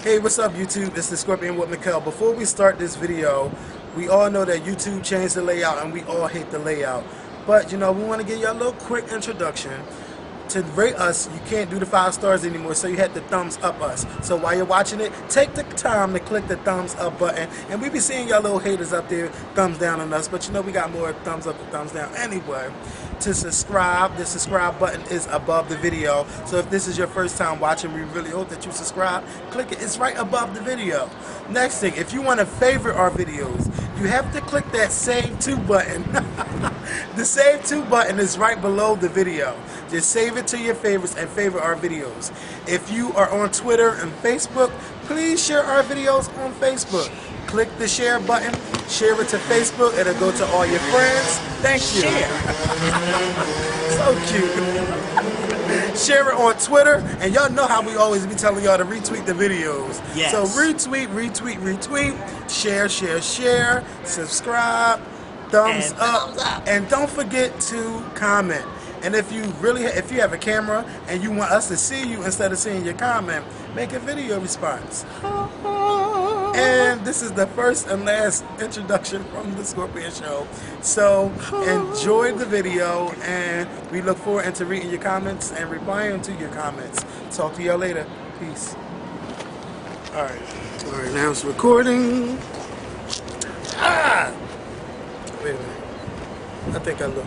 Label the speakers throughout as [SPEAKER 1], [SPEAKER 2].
[SPEAKER 1] Hey, what's up YouTube? This is Skorpion with Makael. Before we start this video, we all know that YouTube changed the layout and we all hate the layout. But you know, we want to give you a little quick introduction. To rate us, you can't do the 5 stars anymore, so you had to thumbs up us. So while you're watching it, take the time to click the thumbs up button. And we be seeing y'all little haters up there thumbs down on us, but you know we got more thumbs up and thumbs down anyway. To subscribe, the subscribe button is above the video. So if this is your first time watching, we really hope that you subscribe. Click it, it's right above the video. Next thing, if you want to favorite our videos, you have to click that save to button. The save to button is right below the video. Just save it to your favorites and favorite our videos. If you are on Twitter and Facebook, please share our videos on Facebook. Click the share button, share it to Facebook, it'll go to all your friends. Thank you. So cute. Share it on Twitter, and y'all know how we always be telling y'all to retweet the videos.
[SPEAKER 2] Yes.
[SPEAKER 1] So retweet, retweet, retweet, share, share, share, subscribe, thumbs up, and don't forget to comment. And if you have a camera and you want us to see you instead of seeing your comment, make a video response. And this is the first and last introduction from the Skorpion Show. So enjoy the video, and we look forward to reading your comments and replying to your comments. Talk to y'all later. Peace. All right, now it's recording. Wait a minute. I think I look.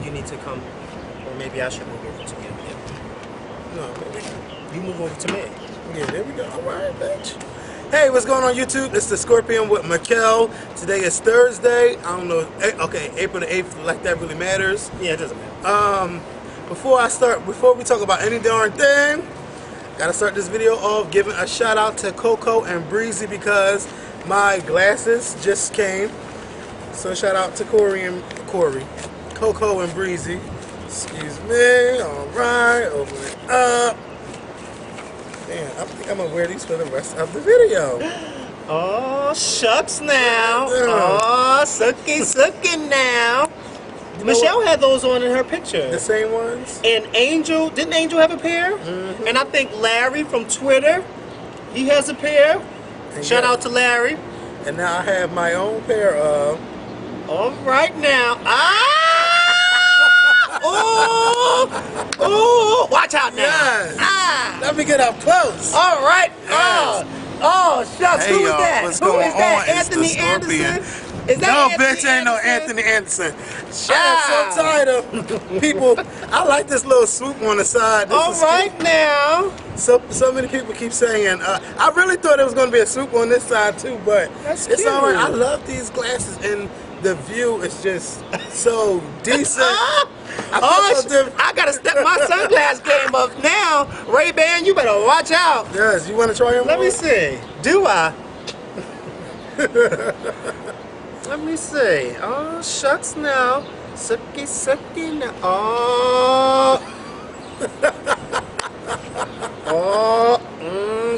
[SPEAKER 2] You need to come, or maybe I should move over to you.
[SPEAKER 1] No, maybe.
[SPEAKER 2] You move over to me.
[SPEAKER 1] Yeah, there we go. All right, bitch. Hey, what's going on YouTube? It's the Skorpion with Makael. Today is Thursday. I don't know. Okay, April the 8th. Like that really matters.
[SPEAKER 2] Yeah, it doesn't matter.
[SPEAKER 1] Before we talk about any darn thing, gotta start this video off giving a shout out to Coco and Breezy because my glasses just came. So shout out to Coco and Breezy. Excuse me. All right, open it up. Man, I think I'm gonna wear these for the rest of the video.
[SPEAKER 2] Oh, shucks now. Oh, sucky now. Michelle had those on in her picture.
[SPEAKER 1] The same ones?
[SPEAKER 2] And Angel, didn't Angel have a pair?
[SPEAKER 1] Mm-hmm.
[SPEAKER 2] And I think Larry from Twitter, he has a pair.
[SPEAKER 1] And
[SPEAKER 2] Shout out to Larry.
[SPEAKER 1] And now I have my own pair of...
[SPEAKER 2] All right now. Oh, watch out now.
[SPEAKER 1] Yes. Let me get up close.
[SPEAKER 2] All right.
[SPEAKER 1] Yes.
[SPEAKER 2] Oh, shucks.
[SPEAKER 1] Hey,
[SPEAKER 2] Who is that?
[SPEAKER 1] What's
[SPEAKER 2] Who
[SPEAKER 1] going
[SPEAKER 2] is that?
[SPEAKER 1] on?
[SPEAKER 2] Anthony
[SPEAKER 1] It's the
[SPEAKER 2] Anderson?
[SPEAKER 1] Skorpion.
[SPEAKER 2] Is that
[SPEAKER 1] No,
[SPEAKER 2] Anthony
[SPEAKER 1] bitch, ain't no
[SPEAKER 2] Anderson?
[SPEAKER 1] Anthony Anderson. I'm so tired of people. I like this little swoop on the side. This
[SPEAKER 2] All
[SPEAKER 1] is
[SPEAKER 2] right
[SPEAKER 1] cute.
[SPEAKER 2] now.
[SPEAKER 1] So many people keep saying, I really thought there was going to be a swoop on this side too, but
[SPEAKER 2] That's
[SPEAKER 1] it's
[SPEAKER 2] cute.
[SPEAKER 1] all right. I love these glasses, and the view is just so decent.
[SPEAKER 2] I gotta step my sunglass game up now. Ray-Ban, you better watch out.
[SPEAKER 1] Yes, you want to try them?
[SPEAKER 2] Let me see. Do I? Let me see. Oh, shucks now. Sucky now.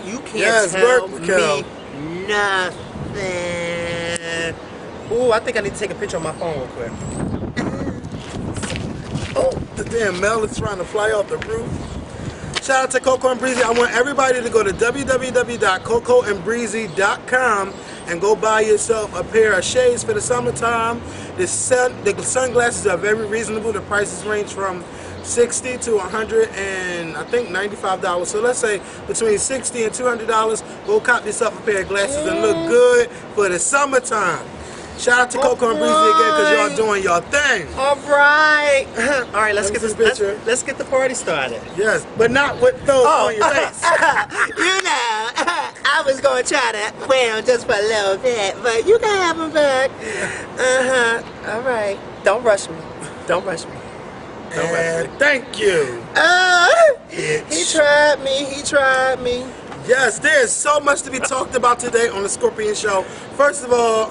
[SPEAKER 2] You can't tell me nothing. Ooh, I think I need to take a picture on my phone real quick.
[SPEAKER 1] Oh, the damn mail is trying to fly off the roof. Shout out to Coco and Breezy. I want everybody to go to www.cocoandbreezy.com and go buy yourself a pair of shades for the summertime. The sunglasses are very reasonable. The prices range from $60 to $100 and I think $95. So let's say between $60 and $200. Go cop yourself a pair of glasses and look good for the summertime. Shout out to Coco and Breezy again because y'all doing y'all thing.
[SPEAKER 2] All right. All right, let's get let's get the party started.
[SPEAKER 1] Yes, but not with those on your face.
[SPEAKER 2] You know, I was going to try to wear them just for a little bit, but you can have them back. All right. Don't rush me. Don't rush me. Don't rush me.
[SPEAKER 1] Thank you.
[SPEAKER 2] He tried me. He tried me.
[SPEAKER 1] Yes, there's so much to be talked about today on the Skorpion Show. First of all,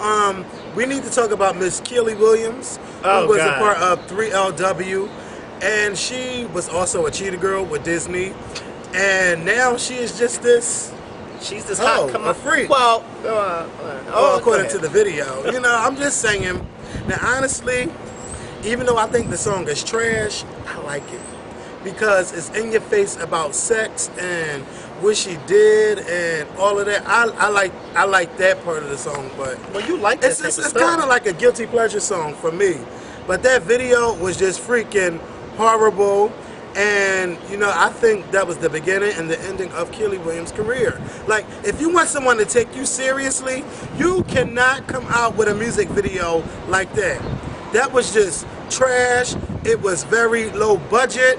[SPEAKER 1] we need to talk about Miss Kiely Williams, who was a part of 3LW, and she was also a cheetah girl with Disney, and now she is just this.
[SPEAKER 2] She's this hot
[SPEAKER 1] a freak.
[SPEAKER 2] Well,
[SPEAKER 1] according to the video, you know, I'm just saying. Now, honestly, even though I think the song is trash, I like it. because it's in your face about sex and what she did and all of that. I like that part of the song, but
[SPEAKER 2] well, you like that
[SPEAKER 1] it's kind of like a guilty pleasure song for me. But that video was just freaking horrible. And, you know, I think that was the beginning and the ending of Kiely Williams' career. Like, if you want someone to take you seriously, you cannot come out with a music video like that. That was just trash. It was very low budget.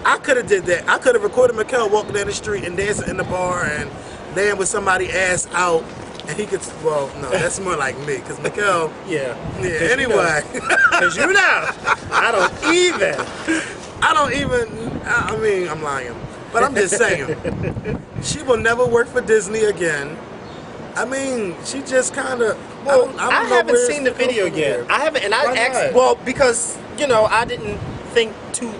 [SPEAKER 1] I could have did that. I could have recorded Makael walking down the street and dancing in the bar and laying with somebody ass out. And he could, well, no, that's more like me, because Makael,
[SPEAKER 2] yeah,
[SPEAKER 1] anyway.
[SPEAKER 2] Because you know, I don't even,
[SPEAKER 1] I mean, I'm lying. But I'm just saying, she will never work for Disney again. I mean, she just kind of,
[SPEAKER 2] well,
[SPEAKER 1] I
[SPEAKER 2] haven't seen the video yet. I haven't, and I asked, well, because, you know, I didn't think too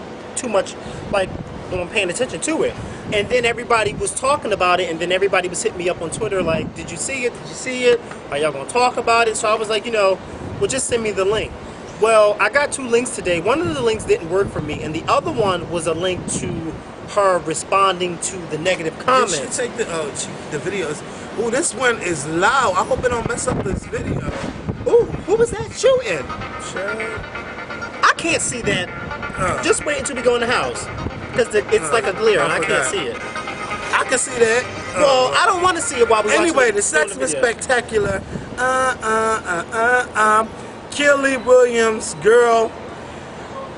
[SPEAKER 2] much, like, when I'm paying attention to it. And then everybody was talking about it, and then everybody was hitting me up on Twitter like, did you see it? Did you see it? Are y'all going to talk about it? So I was like, you know, well, just send me the link. Well, I got 2 links today. One of the links didn't work for me, and the other one was a link to her responding to the negative comments.
[SPEAKER 1] Did she take the videos? Oh, this one is loud. I hope it don't mess up this video.
[SPEAKER 2] Ooh, who was that shooting?
[SPEAKER 1] Sure.
[SPEAKER 2] I can't see that. Just wait until we go in the house. Because it's like a glare, and I can't see it.
[SPEAKER 1] I can see that.
[SPEAKER 2] Well, I don't want to see it while we watch
[SPEAKER 1] anyway, the sex was spectacular. Kiely Williams, girl.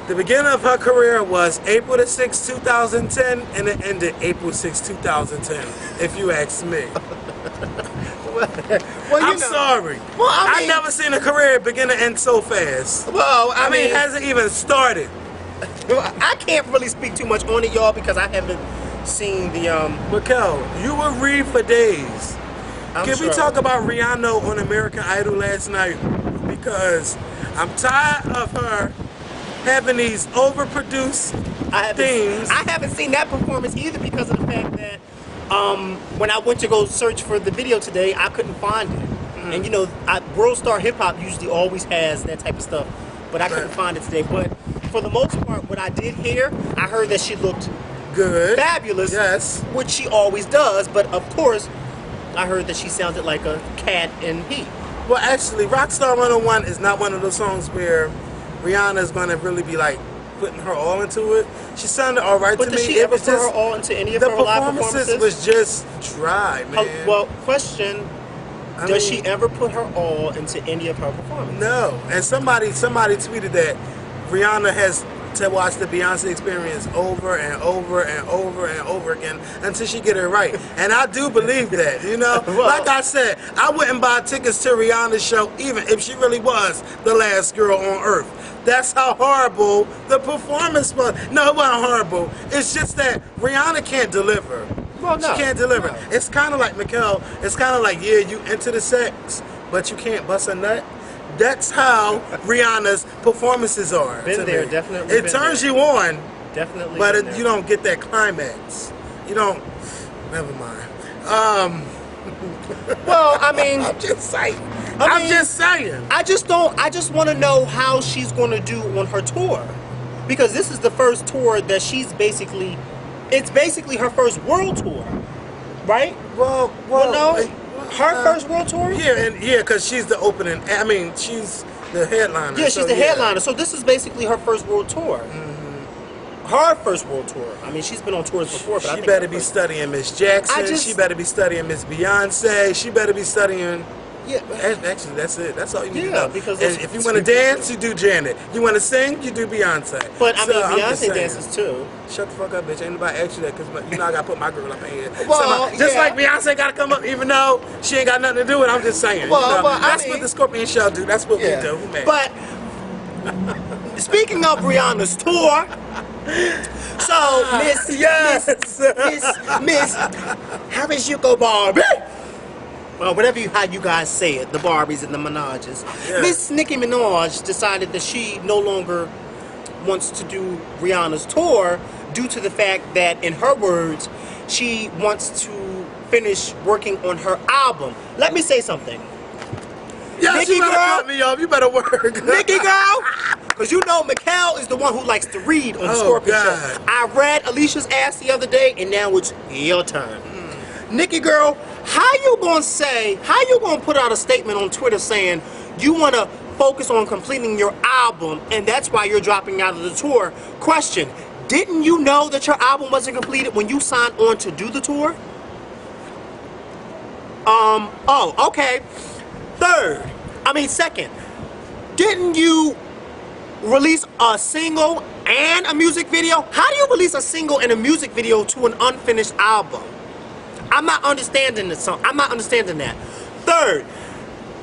[SPEAKER 1] The beginning of her career was April the 6th, 2010, and it ended April 6th, 2010, if you ask me.
[SPEAKER 2] Well,
[SPEAKER 1] I'm sorry.
[SPEAKER 2] Well, I mean,
[SPEAKER 1] I've never seen a career begin and end so fast.
[SPEAKER 2] Well, I mean,
[SPEAKER 1] it hasn't even started.
[SPEAKER 2] I can't really speak too much on it, y'all, because I haven't seen the
[SPEAKER 1] Makael, you will read for days. Can we talk about Rihanna on American Idol last night? Because I'm tired of her having these overproduced things.
[SPEAKER 2] I haven't seen that performance either because of the fact that when I went to go search for the video today, I couldn't find it. And you know, World Star Hip Hop usually always has that type of stuff, but I couldn't find it today. But for the most part, what I did hear, I heard that she looked
[SPEAKER 1] good,
[SPEAKER 2] fabulous,
[SPEAKER 1] yes,
[SPEAKER 2] which she always does. But of course, I heard that she sounded like a cat in heat.
[SPEAKER 1] Well, actually, Rockstar 101 is not one of those songs where Rihanna is going to really be like putting her all into it. She sounded all right to me.
[SPEAKER 2] But did she ever put her all into any of her live performances?
[SPEAKER 1] The performances was just dry, man.
[SPEAKER 2] Well, question. Does she ever put her all into any of her performances?
[SPEAKER 1] No. And somebody tweeted that Rihanna has to watch the Beyonce experience over and over and over and over again until she get it right. And I do believe that, you know?
[SPEAKER 2] Well,
[SPEAKER 1] like I said, I wouldn't buy tickets to Rihanna's show even if she really was the last girl on earth. That's how horrible the performance was. No, it wasn't horrible. It's just that Rihanna can't deliver.
[SPEAKER 2] Well, no.
[SPEAKER 1] She can't deliver.
[SPEAKER 2] No.
[SPEAKER 1] It's kind of like Makael. It's kind of like, yeah, you into the sex, but you can't bust a nut. That's how Rihanna's performances are.
[SPEAKER 2] Been there, definitely.
[SPEAKER 1] It turns you on,
[SPEAKER 2] definitely,
[SPEAKER 1] but you don't get that climax. You don't. Never mind.
[SPEAKER 2] Well, I mean,
[SPEAKER 1] I'm just saying. I
[SPEAKER 2] just want to know how she's going to do on her tour, because this is the first tour that she's basically. It's basically her first world tour, right?
[SPEAKER 1] Well,
[SPEAKER 2] no. Her first world tour?
[SPEAKER 1] Yeah, because she's the opening. I mean, she's the headliner.
[SPEAKER 2] Yeah, she's the headliner. So this is basically her first world tour. Her first world tour. I mean, she's been on tours before, but I think
[SPEAKER 1] better be studying Miss Jackson. She better be studying Miss Beyonce. She better be studying. Yeah, actually, that's it. That's all you need to know.
[SPEAKER 2] Because
[SPEAKER 1] if you want to dance, you do Janet. You want to sing, you do Beyonce.
[SPEAKER 2] But I mean, Beyonce dances too.
[SPEAKER 1] Shut the fuck up, bitch. Ain't nobody asked you that because you know I gotta put my girl up in here.
[SPEAKER 2] Well,
[SPEAKER 1] just like Beyonce gotta come up, even though she ain't got nothing to do with it. I'm just saying.
[SPEAKER 2] Well,
[SPEAKER 1] you know, that's what the Skorpion show do. That's what we do.
[SPEAKER 2] But speaking of Rihanna's tour, so Miss Harajuku Barbie. Well, how you guys say it, the Barbies and the Minajes. Yeah. Miss Nicki Minaj decided that she no longer wants to do Rihanna's tour due to the fact that, in her words, she wants to finish working on her album. Let me say something.
[SPEAKER 1] Yeah, Nicki girl, cut me off. You better work.
[SPEAKER 2] Nicki girl, Because you know Makael is the one who likes to read on the Skorpion show. I read Alicia's ass the other day, and now it's your turn. Nicki girl, how you gonna put out a statement on Twitter saying you wanna focus on completing your album and that's why you're dropping out of the tour? Question, didn't you know that your album wasn't completed when you signed on to do the tour? Oh, okay. Second, didn't you release a single and a music video? How do you release a single and a music video to an unfinished album? I'm not understanding this song. I'm not understanding that. Third,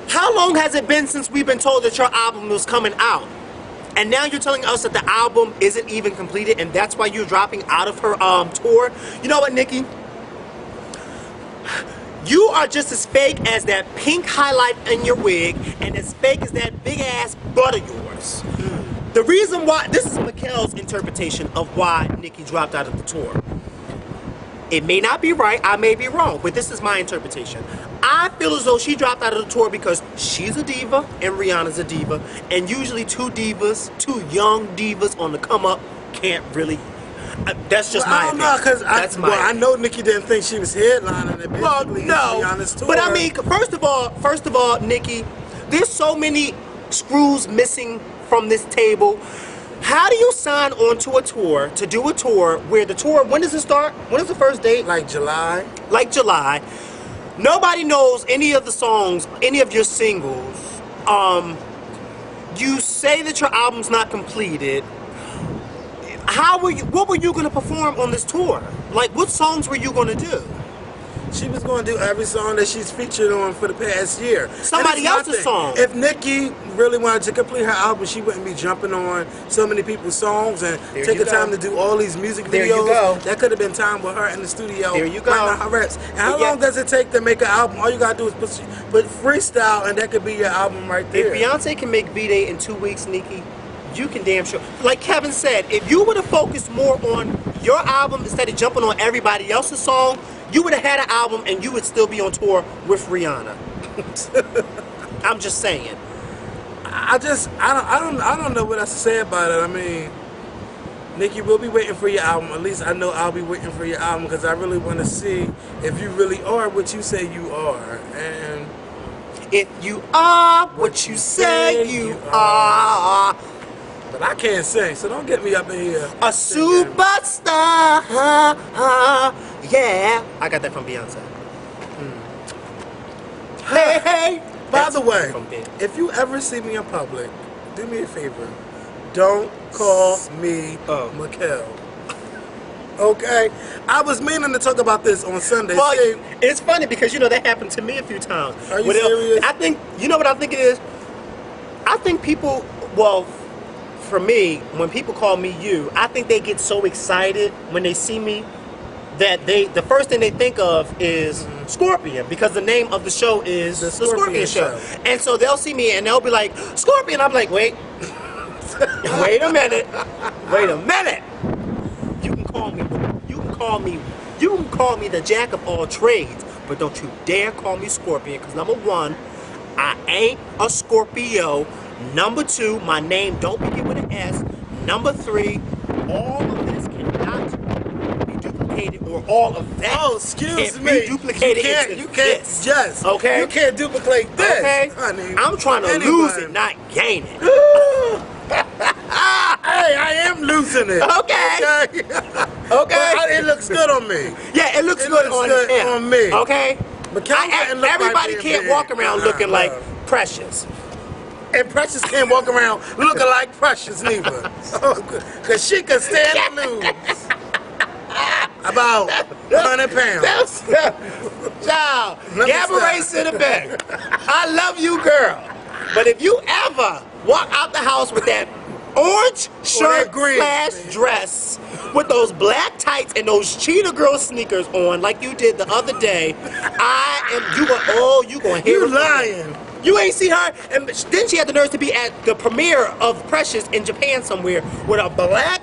[SPEAKER 2] how long has it been since we've been told that your album was coming out? And now you're telling us that the album isn't even completed and that's why you're dropping out of her tour? You know what, Nicki? You are just as fake as that pink highlight in your wig and as fake as that big ass butt of yours. The reason why, this is Makael's interpretation of why Nicki dropped out of the tour. It may not be right, I may be wrong, but this is my interpretation. I feel as though she dropped out of the tour because she's a diva and Rihanna's a diva, and usually two young divas on the come up can't really. That's just my opinion. I don't know, because I know Nicki didn't think she was headlining it. Well, no, but I mean, first of all, Nicki, there's so many screws missing from this table. How do you sign on to a tour, to do a tour, where the tour, when does it start? When is the first date? Like July. Like July. Nobody knows any of the songs, any of your singles. You say that your album's not completed. What were you going to perform on this tour? Like, what songs were you going to do? She was going to do every song that she's featured on for the past year. Somebody else's song. If Nicki really wanted to complete her album, she wouldn't be jumping on so many people's songs and taking time to do all these music videos. There you go. That could have been time with her in the studio. There you go. Writing her reps. And how long does it take to make an album? All you got to do is put freestyle, and that could be your album right there. If Beyonce can make V-Day in 2 weeks, Nicki, you can damn sure. Like Kevin said, if you would have focused more on your album instead of jumping on everybody else's song, you would have had an album and you would still be on tour with Rihanna. I'm just saying. I don't know what else to say about it. I mean, Nicki, we'll be waiting for your album. At least I know I'll be waiting for your album because I really want to see if you really are what you say you are. And if you are what you say you are. But I can't sing, so don't get me up in here. A superstar, yeah. I got that from Beyonce. Hey. By the way, if you ever see me in public, do me a favor. Don't call me Makael. Okay? I was meaning to talk about this on Sunday. Well, it's funny because, you know, that happened to me a few times. Are you serious? I think, you know what I think it is? I think people, for me, when people call me you, I think they get so excited when they see me that the first thing they think of is Skorpion, because the name of the show is the Skorpion show. And so they'll see me and they'll be like, Skorpion. I'm like, wait. Wait a minute. You can call me the jack of all trades, but don't you dare call me Skorpion, because number one, I ain't a Scorpio. Number two, my name don't begin with an S. Number three, all of this cannot be duplicated, or all of that can't be duplicated. You can't just. Okay? You can't duplicate this. Okay? Honey, I'm trying to lose it, not gain it. Hey, I am losing it. Okay. But it looks good on me. Yeah, it looks good on me. Okay? Everybody can't walk around looking like Precious. And Precious can't walk around looking like Precious neither. Because she can stand and lose about 100 pounds. Child, Gamertag to the back. I love you, girl. But if you ever walk out the house with that orange shirt / dress with those black tights and those cheetah girl sneakers on like you did the other day, you gonna hear it. You lying. You ain't see her, and then she had the nerve to be at the premiere of Precious in Japan somewhere with a black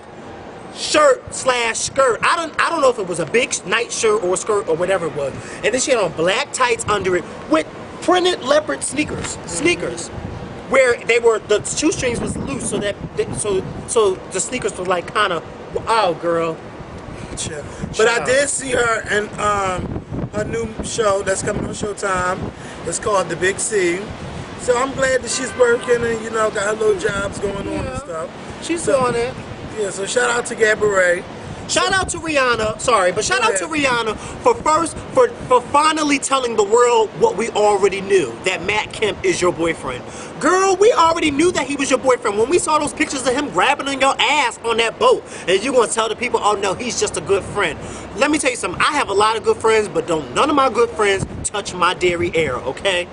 [SPEAKER 2] shirt / skirt. I don't know if it was a big night shirt or skirt or whatever it was. And then she had on black tights under it with printed leopard sneakers. where the shoestrings was loose, so that so the sneakers were like kind of, oh girl.
[SPEAKER 1] But I did see her in her new show that's coming on Showtime. It's called The Big C. So I'm glad that she's working and, you know, got her little jobs going on and stuff.
[SPEAKER 2] She's doing it.
[SPEAKER 1] Yeah, so shout out to Gamertag.
[SPEAKER 2] Shout out to Rihanna. Sorry, but shout out to Rihanna for finally telling the world what we already knew, that Matt Kemp is your boyfriend. Girl, we already knew that he was your boyfriend when we saw those pictures of him grabbing on your ass on that boat. And you're gonna tell the people, oh no, he's just a good friend. Let me tell you something. I have a lot of good friends, but none of my good friends touch my derriere, okay?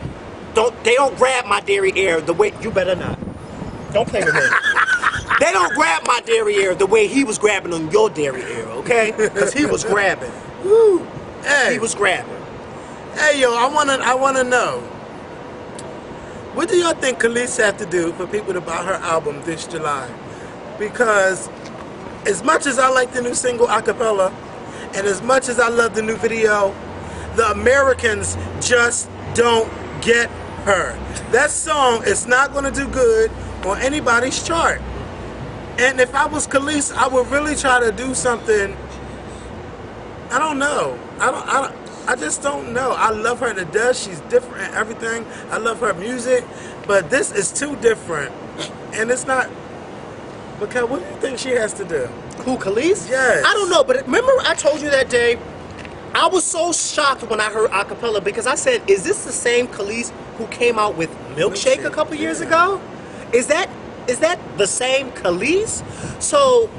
[SPEAKER 2] They don't grab my derriere the way you better not. Don't play with me. They don't grab my derriere the way he was grabbing on your derriere, okay? Because he was grabbing.
[SPEAKER 1] Woo. Hey.
[SPEAKER 2] He was grabbing.
[SPEAKER 1] Hey, yo, I wanna know. What do y'all think Kelis have to do for people to buy her album this July? Because as much as I like the new single Acapella, and as much as I love the new video, the Americans just don't get her. That song is not gonna do good on anybody's chart. And if I was Kelis, I would really try to do something. I don't know. I just don't know. I love her to death. She's different in everything. I love her music, but this is too different. And it's not. Makael, what do you think she has to do?
[SPEAKER 2] Who, Kelis?
[SPEAKER 1] Yes.
[SPEAKER 2] I don't know, but remember I told you that day, I was so shocked when I heard Acapella because I said, is this the same Kelis who came out with Milkshake a couple years ago? Is that the same Kelis? So,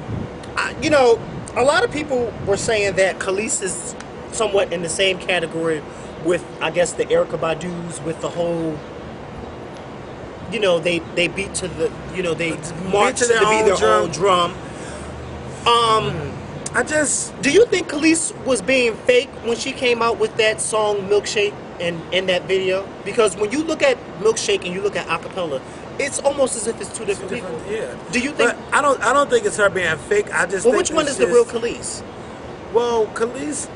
[SPEAKER 2] you know, a lot of people were saying that Kelis is somewhat in the same category with, I guess, the Erykah Badu's, with the whole, you know, they beat to the, you know, they march to be their own drum. Do you think Kelis was being fake when she came out with that song Milkshake in that video? Because when you look at Milkshake and you look at Acapella, it's almost as if it's two different people.
[SPEAKER 1] Yeah.
[SPEAKER 2] Do you think?
[SPEAKER 1] But I don't think it's her being fake. I just.
[SPEAKER 2] Well,
[SPEAKER 1] think
[SPEAKER 2] which one is the real Kelis?
[SPEAKER 1] Well, Kelis.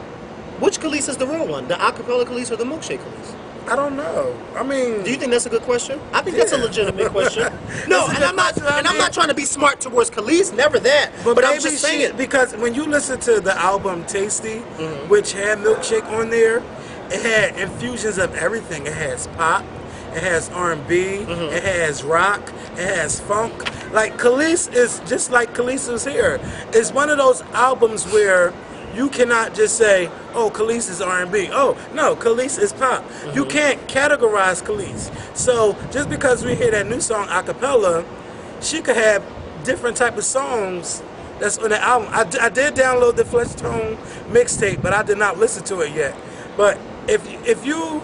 [SPEAKER 2] Which Kelis is the real one? The Acapella Kelis or the Milkshake Kelis?
[SPEAKER 1] I don't know. I mean,
[SPEAKER 2] do you think that's a good question? I think that's a legitimate question. No, and I'm not trying to be smart towards Kelis. Never that. But I'm just saying,
[SPEAKER 1] because when you listen to the album Tasty, which had Milkshake on there, it had infusions of everything. It has pop, it has R&B, it has rock, it has funk. Like Kelis is just like Kelis was here. It's one of those albums where you cannot just say, oh, Kelis is R&B. Oh, no, Kelis is pop. You can't categorize Kelis. So just because we hear that new song, Acapella, she could have different type of songs that's on the album. I did download the Flesh Tone mixtape, but I did not listen to it yet. But if you...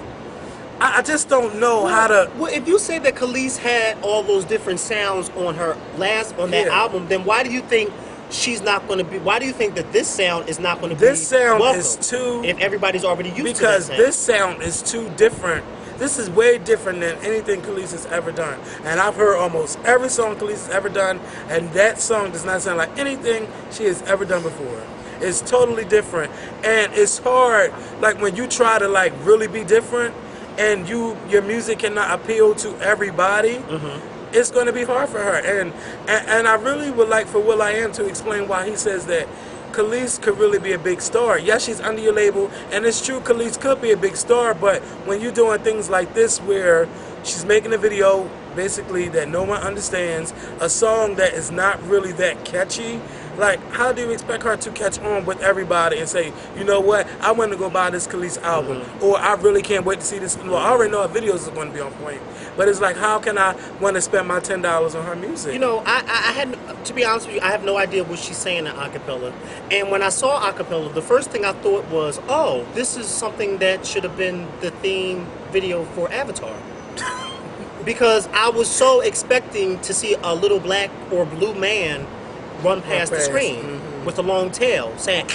[SPEAKER 1] I just don't know how to...
[SPEAKER 2] Well, if you say that Kelis had all those different sounds on her that album, then why do you think she's not going to be... Why do you think that this sound is not going to be
[SPEAKER 1] This sound
[SPEAKER 2] welcome
[SPEAKER 1] is too...
[SPEAKER 2] If everybody's already used to that
[SPEAKER 1] because
[SPEAKER 2] sound?
[SPEAKER 1] this sound is too different. This is way different than anything Kelis has ever done. And I've heard almost every song Kelis has ever done, and that song does not sound like anything she has ever done before. It's totally different. And it's hard, like when you try to like really be different, and your music cannot appeal to everybody, it's going to be hard for her. And I really would like for will.i.am to explain why he says that Kelis could really be a big star. Yes, she's under your label, and it's true Kelis could be a big star, but when you're doing things like this where she's making a video basically that no one understands, a song that is not really that catchy, like, how do you expect her to catch on with everybody and say, you know what, I want to go buy this Kelis album, or I really can't wait to see this. Well, I already know her videos are going to be on point, but it's like, how can I want to spend my $10 on her music?
[SPEAKER 2] You know, I had, to be honest with you, I have no idea what she's saying in Acapella. And when I saw Acapella, the first thing I thought was, oh, this is something that should have been the theme video for Avatar. Because I was so expecting to see a little black or blue man run past the screen with a long tail saying,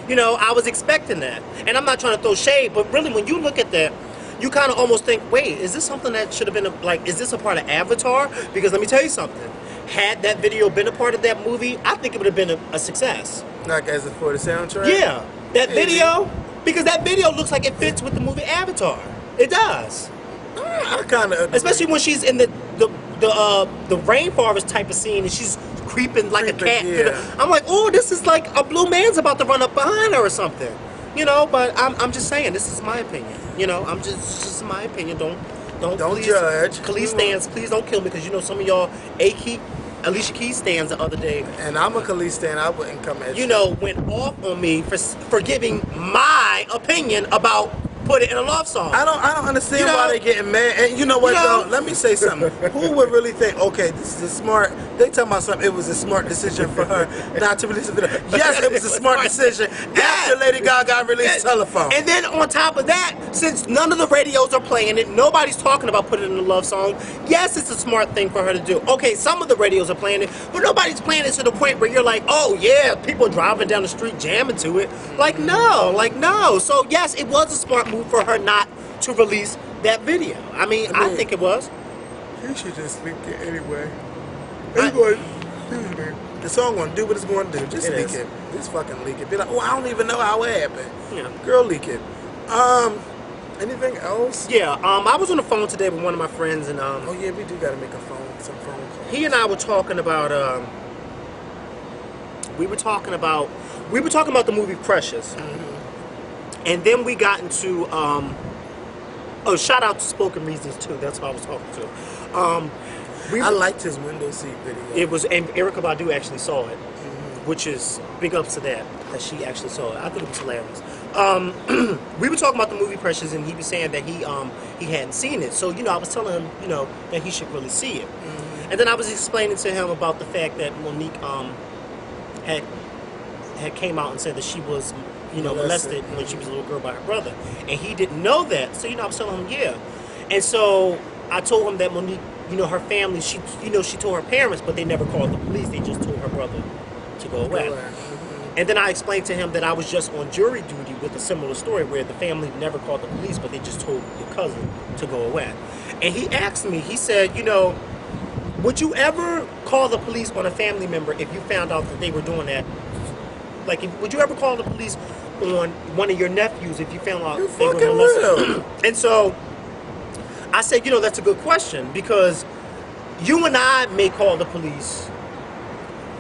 [SPEAKER 2] you know, I was expecting that. And I'm not trying to throw shade, but really when you look at that, you kind of almost think, wait, is this something that should have been, is this a part of Avatar? Because let me tell you something. Had that video been a part of that movie, I think it would have been a success.
[SPEAKER 1] Like as for the soundtrack?
[SPEAKER 2] Yeah. That video, because that video looks like it fits with the movie Avatar. It does.
[SPEAKER 1] I kind of,
[SPEAKER 2] especially when she's in the rainforest type of scene and she's creeping like a cat.
[SPEAKER 1] Yeah.
[SPEAKER 2] I'm like, oh, this is like a blue man's about to run up behind her or something. You know, but I'm just saying, this is my opinion. You know, I'm just my opinion. Don't please,
[SPEAKER 1] judge.
[SPEAKER 2] Kelis stands, please don't kill me, because you know some of y'all Alicia Keys stands the other day.
[SPEAKER 1] And I'm a Kelis stan. I wouldn't come at you.
[SPEAKER 2] You know, went off on me for giving my opinion about Put It in a Love Song.
[SPEAKER 1] I don't understand why they getting mad. And you know what, though? Let me say something. Who would really think, okay, this is a smart... They talking about something, it was a smart decision for her not to release a video. Yes, it was a smart decision after Lady Gaga released Telephone.
[SPEAKER 2] And then on top of that, since none of the radios are playing it, nobody's talking about Put It in a Love Song, yes, it's a smart thing for her to do. Okay, some of the radios are playing it, but nobody's playing it to the point where you're like, oh yeah, people driving down the street jamming to it. Like no. So yes, it was a smart move for her not to release that video. I mean, I think it was.
[SPEAKER 1] You should just leak it anyway. The song gonna do what it's gonna do. Just leak it. Just fucking leak it. Be like, oh, I don't even know how it happened.
[SPEAKER 2] Yeah.
[SPEAKER 1] Girl, leak it. Anything else?
[SPEAKER 2] Yeah. I was on the phone today with one of my friends, and
[SPEAKER 1] oh yeah, we do gotta make some phone calls.
[SPEAKER 2] He and I were talking about we were talking about the movie Precious. And then we got into shout out to Spoken Reasons too. That's who I was talking to.
[SPEAKER 1] I liked his window seat video.
[SPEAKER 2] It was, and Erykah Badu actually saw it, which is big ups to that she actually saw it. I thought it was hilarious. We were talking about the movie Precious, and he was saying that he hadn't seen it. So I was telling him that he should really see it. And then I was explaining to him about the fact that Monique had came out and said that she was molested when she was a little girl by her brother, and he didn't know that. So I was telling him, yeah. And so I told him that Monique, her family, she told her parents, but they never called the police. They just told her brother to go away. And then I explained to him that I was just on jury duty with a similar story where the family never called the police, but they just told your cousin to go away. And he asked me, he said, would you ever call the police on a family member if you found out that they were doing that? Like, would you ever call the police on one of your nephews if you found out they were molested? And so I said, that's a good question, because you and I may call the police,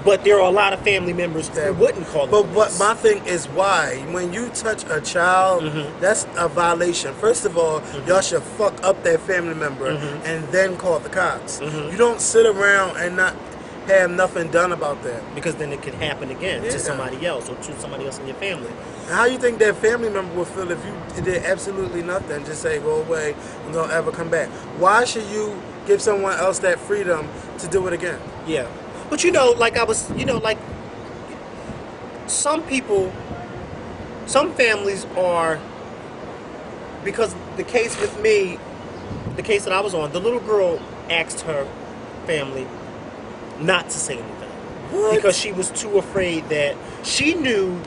[SPEAKER 2] but there are a lot of family members who wouldn't call the police.
[SPEAKER 1] But my thing is, why? When you touch a child, that's a violation. First of all, y'all should fuck up that family member and then call the cops. You don't sit around and not have nothing done about that,
[SPEAKER 2] because then it could happen again to somebody else or to somebody else in your family.
[SPEAKER 1] And how you think that family member would feel if you did absolutely nothing, just say go away and don't ever come back? Why should you give someone else that freedom to do it again?
[SPEAKER 2] Yeah, but like I was, like some people, some families are, because the case with me, the case that I was on, the little girl asked her family not to say anything. What? Because she was too afraid that she knew,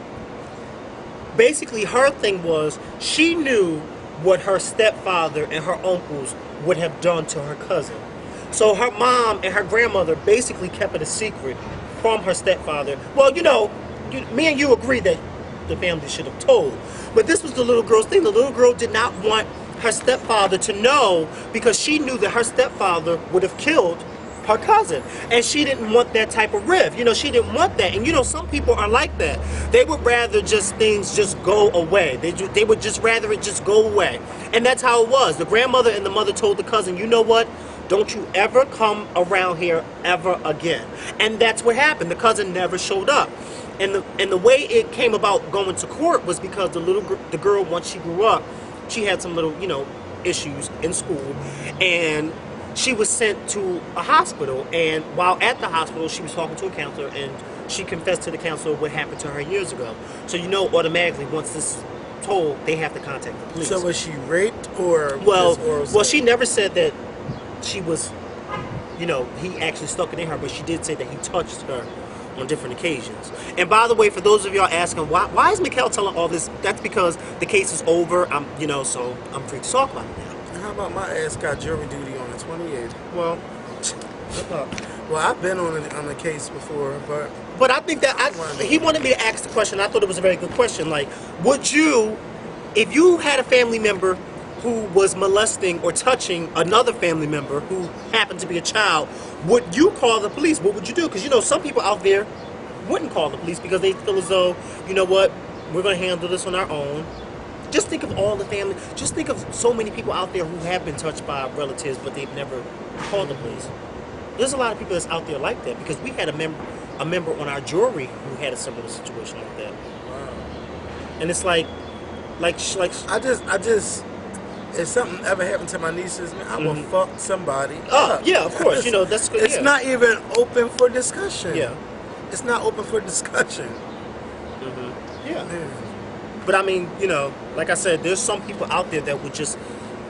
[SPEAKER 2] basically her thing was, she knew what her stepfather and her uncles would have done to her cousin. So her mom and her grandmother basically kept it a secret from her stepfather. Well, me and you agree that the family should have told. But this was the little girl's thing. The little girl did not want her stepfather to know, because she knew that her stepfather would have killed her cousin, and she didn't want that type of rift. She didn't want that. And some people are like that. They would rather things just go away. They would just rather it just go away. And that's how it was. The grandmother and the mother told the cousin, you know what? Don't you ever come around here ever again. And that's what happened. The cousin never showed up. And the way it came about going to court was because the girl, once she grew up, she had some little, issues in school, and she was sent to a hospital, and while at the hospital, she was talking to a counselor, and she confessed to the counselor what happened to her years ago. So automatically, once this is told, they have to contact the police.
[SPEAKER 1] So was she raped or?
[SPEAKER 2] Well, she never said that she was, he actually stuck it in her, but she did say that he touched her on different occasions. And by the way, for those of y'all asking, why is Makael telling all this? That's because the case is over. So I'm free to talk about it now.
[SPEAKER 1] How about my ass got jury duty on the 28th?
[SPEAKER 2] Well,
[SPEAKER 1] I've been on the case before,
[SPEAKER 2] but I think that he wanted me to ask the question. I thought it was a very good question. Like, would you, if you had a family member who was molesting or touching another family member who happened to be a child, would you call the police? What would you do? Because, you know, some people out there wouldn't call the police because they feel as though, you know what, we're going to handle this on our own. Just think of all the family. Just think of so many people out there who have been touched by relatives, but they've never called the police. There's a lot of people that's out there like that because we had a member on our jury who had a similar situation like that.
[SPEAKER 1] Wow.
[SPEAKER 2] And it's like
[SPEAKER 1] I just, if something ever happened to my nieces, man, I will fuck somebody up.
[SPEAKER 2] Yeah, of course. You know, that's good.
[SPEAKER 1] It's not even open for discussion.
[SPEAKER 2] Yeah.
[SPEAKER 1] It's not open for discussion.
[SPEAKER 2] Yeah. But I mean, you know, like I said, there's some people out there that would just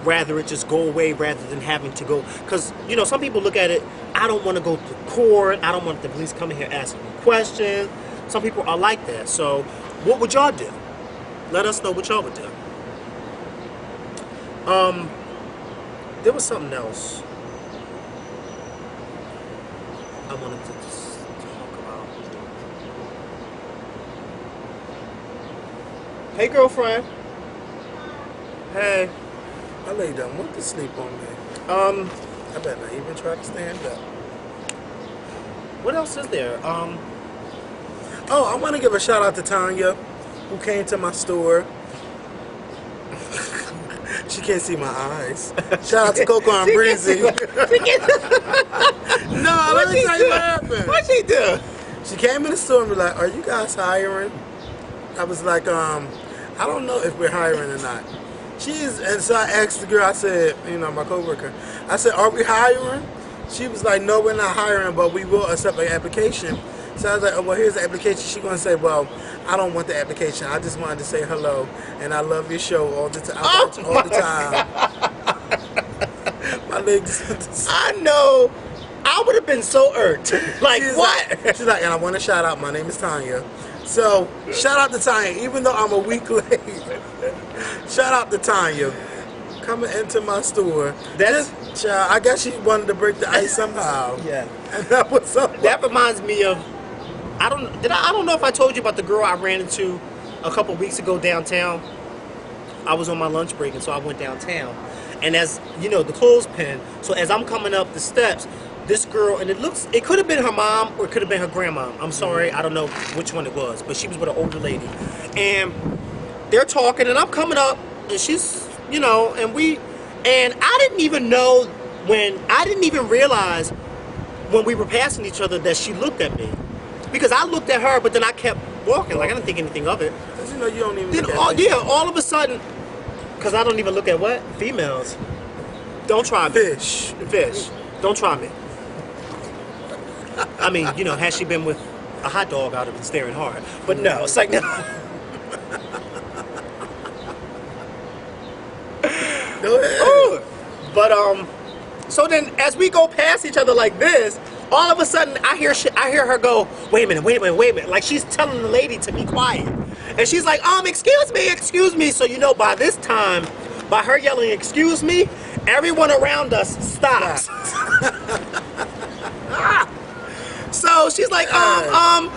[SPEAKER 2] rather it just go away rather than having to go. Because, you know, some people look at it, I don't want to go to court. I don't want the police coming here asking me questions. Some people are like that. So what would y'all do? Let us know what y'all would do. There was something else I wanted to just talk about. Hey, girlfriend. Hey.
[SPEAKER 1] My lady don't want to sleep on me. I better not even try to stand up.
[SPEAKER 2] What else is there?
[SPEAKER 1] Oh, I want to give a shout out to Tanya, who came to my store. She can't see my eyes. Shout out to Coco and Breezy. No, let me tell you what happened.
[SPEAKER 2] What'd she do?
[SPEAKER 1] She came in the store and was like, "Are you guys hiring?" I was like, I don't know if we're hiring or not. And so I asked the girl, I said, you know, my coworker, I said, "Are we hiring?" She was like, "No, we're not hiring, but we will accept an application." So I was like, "Oh, well, here's the application." She's going to say, "Well, I don't want the application. I just wanted to say hello, and I love your show all the time." All the time. My legs.
[SPEAKER 2] I know. I would have been so irked. Like, what?
[SPEAKER 1] She's like, "And I want to shout out. My name is Tanya." So, shout out to Tanya, even though I'm a week late. Shout out to Tanya. Coming into my store. I guess she wanted to break the ice somehow.
[SPEAKER 2] Yeah.
[SPEAKER 1] And that was up.
[SPEAKER 2] That reminds me of, I don't know if I told you about the girl I ran into a couple weeks ago downtown. I was on my lunch break, and so I went downtown. And as, you know, the clothespin, so as I'm coming up the steps, this girl, and it could have been her mom or it could have been her grandma. I'm sorry, I don't know which one it was, but she was with an older lady. And they're talking, and I'm coming up, and she's, you know, and I didn't even realize when we were passing each other that she looked at me. Because I looked at her, but then I kept walking, like I didn't think anything of it.
[SPEAKER 1] Because, you know, you don't even
[SPEAKER 2] Then, all of a sudden, because I don't even look at what? Females. Don't try me. Fish. Don't try me. I mean, you know, had she been with a hot dog, I would have been staring hard. But no, it's like, no. Ooh. But, so then as we go past each other like this, all of a sudden I hear her go, wait a minute. Like she's telling the lady to be quiet. And she's like, excuse me. So, you know, by this time, by her yelling, excuse me, everyone around us stops. So she's like, aren't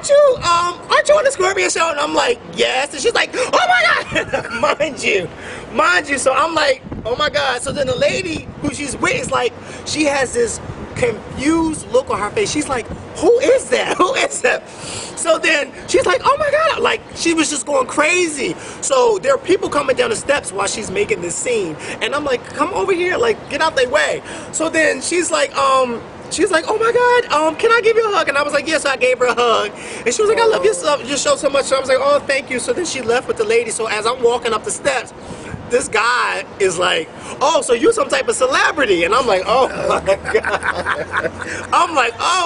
[SPEAKER 2] you on the Skorpion show? And I'm like, yes. And she's like, oh my God, mind you. So I'm like, oh my God. So then the lady who she's with is like, she has this confused look on her face. She's like, who is that? So then she's like, oh my God, like she was just going crazy. So there are people coming down the steps while she's making this scene. And I'm like, come over here, like get out their way. So then she's like, oh my God, can I give you a hug? And I was like, yes, I gave her a hug. And she was like, I love your show so much. So I was like, oh, thank you. So then she left with the lady. So as I'm walking up the steps, this guy is like, oh, so you're some type of celebrity. And I'm like, oh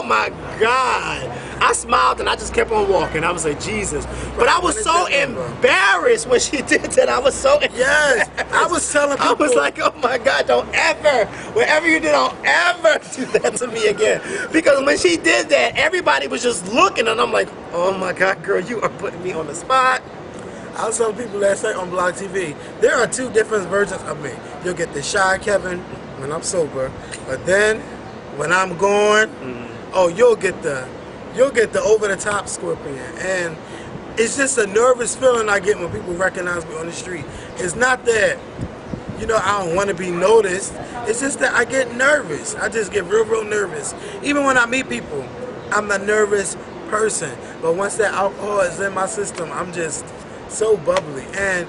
[SPEAKER 2] my God. I smiled and I just kept on walking. I was like, Jesus. But I was so embarrassed when she did that. I was so
[SPEAKER 1] Yes. I was telling people.
[SPEAKER 2] I was like, oh my God, don't ever, whatever you did, don't ever do that to me again. Because when she did that, everybody was just looking and I'm like, oh my God, girl, you are putting me on the spot.
[SPEAKER 1] I was telling people last night on Blog TV, there are two different versions of me. You'll get the shy Kevin when I'm sober, but then when I'm gone, oh, you'll get the over-the-top Skorpion. And it's just a nervous feeling I get when people recognize me on the street. It's not that you know, I don't want to be noticed. It's just that I get nervous. I just get real nervous. Even when I meet people, I'm a nervous person. But once that alcohol is in my system, I'm just so bubbly. And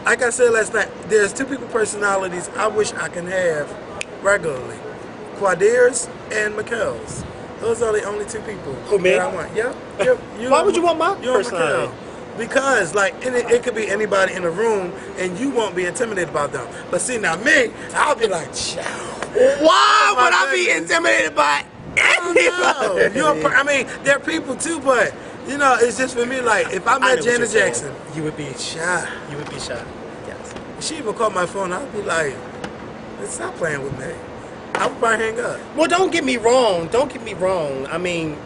[SPEAKER 1] like I said last night, there's two people personalities I wish I can have regularly. Quadir's and Makael's. Those are the only two people
[SPEAKER 2] Who, me?
[SPEAKER 1] that I want. Yeah.
[SPEAKER 2] Why would you want my personality?
[SPEAKER 1] Because, like, it could be anybody in the room, and you won't be intimidated about them. But see, now me, I'll be like,
[SPEAKER 2] why would I be intimidated by anybody?
[SPEAKER 1] I mean, they're people too, but, you know, it's just for me, like, if I met Janet Jackson,
[SPEAKER 2] you would be
[SPEAKER 1] shy.
[SPEAKER 2] You would be shy. Yes.
[SPEAKER 1] She even called my phone, I'd be like, stop playing with me. I would probably hang up.
[SPEAKER 2] Well, don't get me wrong. Don't get me wrong. I mean,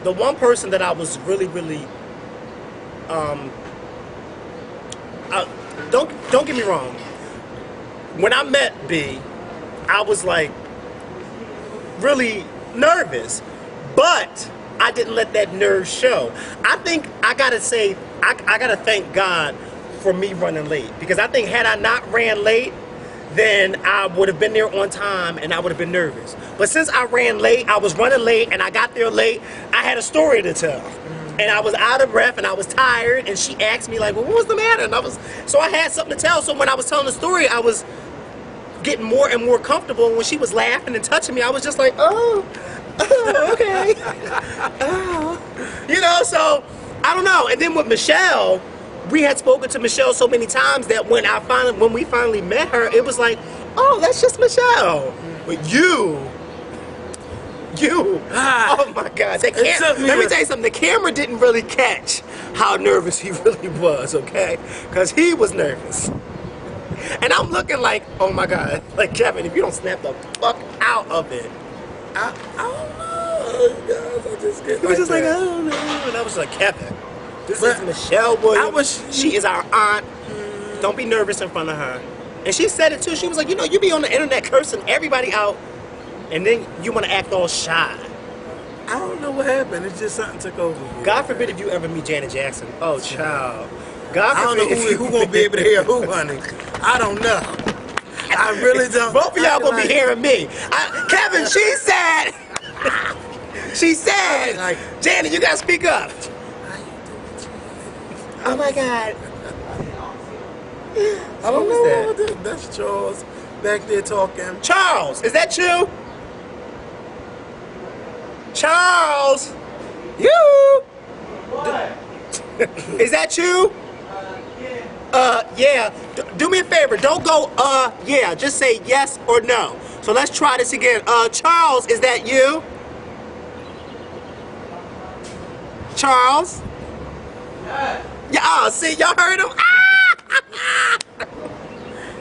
[SPEAKER 2] the one person that I was really don't get me wrong. When I met B, I was like really nervous, but I didn't let that nerve show. I think I gotta say I gotta thank God for me running late, because I think had I not ran late, then I would have been there on time and I would have been nervous. But since I ran late, I was running late and I got there late, I had a story to tell. And I was out of breath and I was tired, and she asked me like, well, what was the matter? And so I had something to tell. So when I was telling the story, I was getting more and more comfortable. And when she was laughing and touching me, I was just like, oh okay. Oh. You know, so I don't know. And then with Michelle, we had spoken to Michelle so many times that when we finally met her, it was like, oh, that's just Michelle. But you, oh my God. Let me tell you something, the camera didn't really catch how nervous he really was, okay? Because he was nervous. And I'm looking like, oh my God, like, Kevin, if you don't snap the fuck out of it.
[SPEAKER 1] I don't know, guys. I just get
[SPEAKER 2] He was just like, I don't know. And I was like, Kevin, this is Michelle Williams. She is our aunt. Don't be nervous in front of her. And she said it too. She was like, you know, you be on the internet cursing everybody out, and then you want to act all shy.
[SPEAKER 1] I don't know what happened. It's just something took over me.
[SPEAKER 2] God forbid if you ever meet Janet Jackson. Oh, child. God forbid.
[SPEAKER 1] I don't know who won't be able to hear who, honey. I don't know. I really don't.
[SPEAKER 2] Both of y'all gonna be hearing me. Kevin, she said, like, Janet, you gotta speak up. Oh my God.
[SPEAKER 1] I don't know. That's Charles back there talking.
[SPEAKER 2] Charles, is that you? Charles, you? What? Is that you? Yeah. Do me a favor. Don't go, yeah. Just say yes or no. So let's try this again. Charles, is that you? Charles? Yeah, see, y'all heard him?